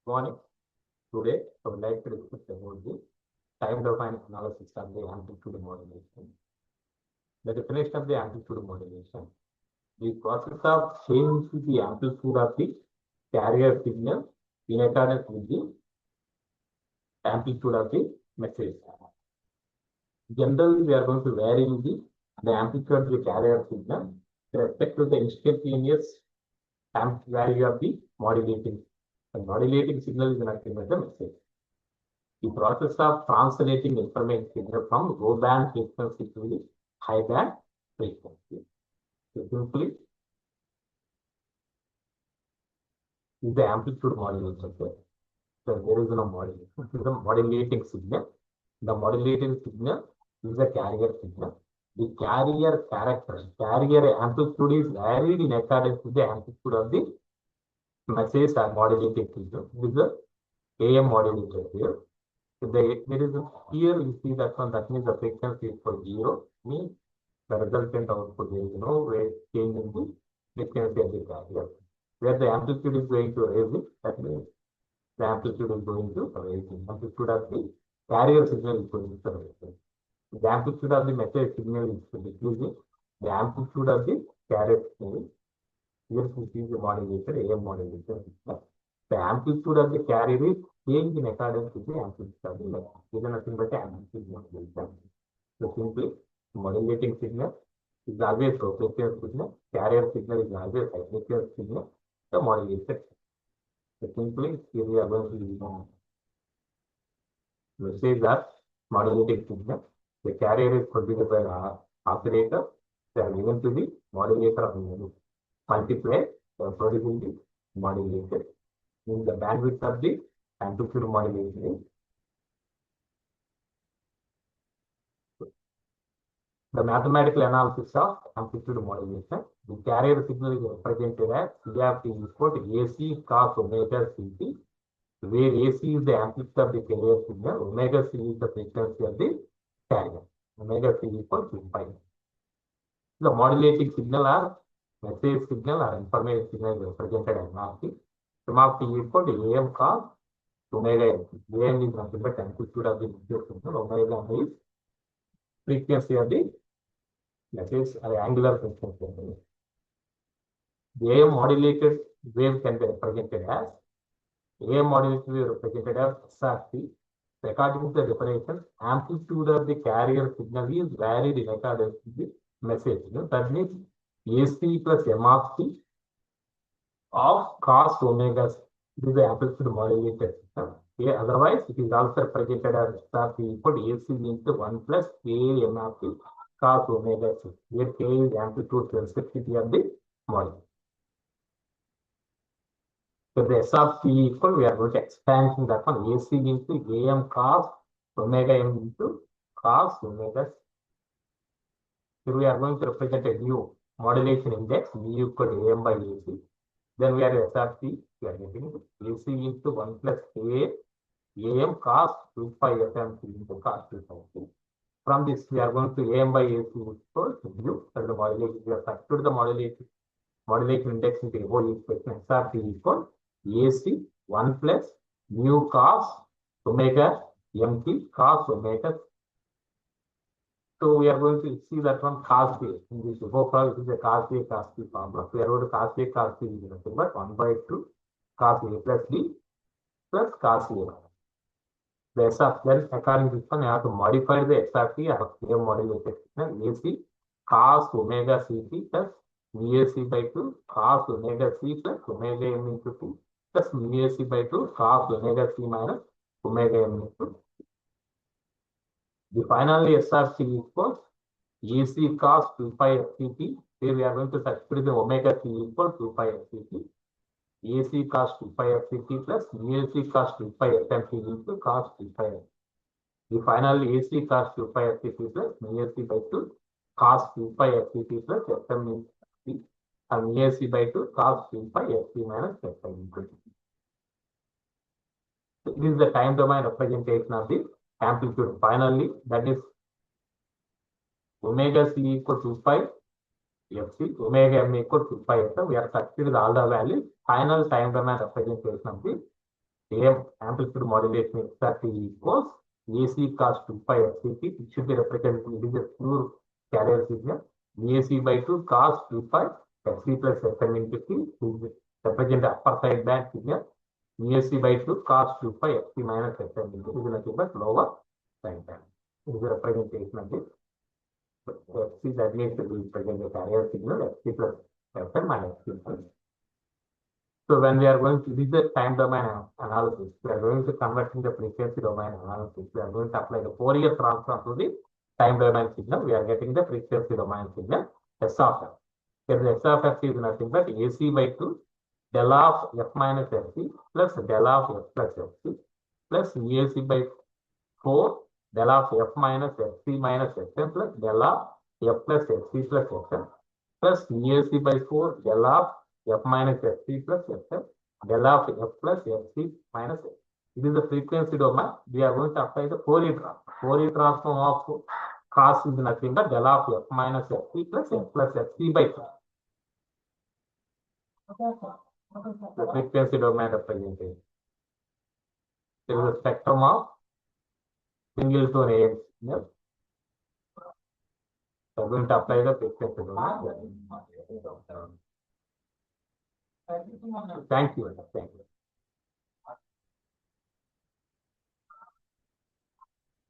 Morning. Today, I would like to discuss about the time domain analysis of the amplitude modulation. The definition of the amplitude modulation: the process of changing the amplitude of the carrier signal in accordance with the amplitude of the message. Generally, we are going to vary the amplitude of the carrier signal with respect to the instantaneous value of the modulating. The modulating signal is nothing but the message. The process of translating information signal from low band frequency to the high band frequency. So simply, is the amplitude modulation. So there is no modulation. It is a modulating signal. The modulating signal is a carrier signal. The carrier character, carrier amplitude is varied in accordance with the amplitude of the message or modulating signal. This is the AM modulator here. There is here you see that one, that means the frequency is for 0, means the resultant output, there is no change in the frequency of the carrier. Where the amplitude is going to raise it, that means the amplitude is going to raise it. Amplitude of the carrier signal is going to raise it. The amplitude of the message signal is decreasing. The amplitude of the carrier signal, here we see the modulator, AM modulator. The amplitude of the carrier is changed in accordance with the amplitude of the message. This is nothing but amplitude modulation. So simply, modulating signal is always low frequency signal, carrier signal is always high frequency signal, the modulated. So simply, here we are going to use message that modulating signal. The carrier is produced by an oscillator. They are given to the modulator of the multiplier, producing the modulated. In the bandwidth of the amplitude modulation. The mathematical analysis of amplitude modulation. The carrier signal is represented as C of t is equal to AC cos omega Ct, where AC is the amplitude of the carrier signal, omega C is the frequency of the carrier. Omega C is equal to pi. The modulating signal or message signal or information signal is represented as MT. Sum of t is equal to AM cos omega M. AM is nothing but amplitude of the message signal, omega M is frequency of the message or angular frequency. The AM modulated wave can be represented as AM modulated wave represented as SRT. According to the definition, amplitude of the carrier signal is varied in accordance with the message. That means AC plus M of t of cos omega. This is the amplitude modulated system. Yeah, otherwise, it is also represented as SRT equal to AC into 1 plus K M of t cos omega c. Here K is amplitude sensitivity of the modulation. So the S of t equal, we are going to expand that one, AC into AM cos omega M into cos omega c. Here we are going to represent a new modulation index, mu equal to AM by AC. Then we are S of t, we are getting AC into 1 plus K AM cos 2 pi FM into cos 2 pi t. From this, we are going to AM by AC equal to mu, and the modulation, we have substituted the modulation index into the whole equation. S of t equal AC 1 plus mu cos omega mt cos omega. So we are going to see that one cos A. In this it is a cos A cos B formula. We are going to cos A cos B is nothing but 1 by 2 cos A plus B plus cos A. The S of then according to this one, you have to modify the S of t or AM modulated signal AC cos omega Ct plus mu AC by 2 cos omega C plus omega M into 2 plus mu AC by 2 cos omega C minus omega M into 2. The finally S of C equals AC cos 2 pi FCT. Here we are going to substitute the omega C equal 2 pi FCT. AC cos 2 pi FCT plus mu AC cos 2 pi FMC into cos 2 pi FCT. The finally AC cos 2 pi FCT plus mu AC by 2 cos 2 pi FCT plus FM into C. And mu AC by 2 cos 2 pi FC minus FM into C. So this is the time domain representation of the amplitude. Finally, that is omega C equal to 2 pi FC, omega M equal to 2 pi FM. We are substituting all the values. Final time domain representation of the AM amplitude modulation XRT equals AC cos 2 pi FCT. It should be represented in the pure carrier signal. AC by 2 cos 2 pi FC plus FM into T is represent the upper side band signal. AC by 2 cos 2 pi FC minus FM into is nothing but lower side band. This is the representation of this. FC that means it will present the carrier signal FC plus FM minus FM. So when we are going to this is the time domain analysis, we are going to convert in the frequency domain analysis. We are going to apply the Fourier transform to the time domain signal. We are getting the frequency domain signal S of F. Here the S of F is nothing but AC by 2 del of F minus FC plus del of F plus FC plus AC by 4 del of F minus FC minus FM plus del of F plus FC plus FM plus AC by 4 del of F minus FC plus FM del of F plus FC minus F. It is the frequency domain. We are going to apply the Fourier transform. Fourier transform of cos is nothing but del of F minus FC plus F plus FC by 4. The frequency domain representation. There is a spectrum of single tone AM signal. So, going to apply the frequency domain. Thank you.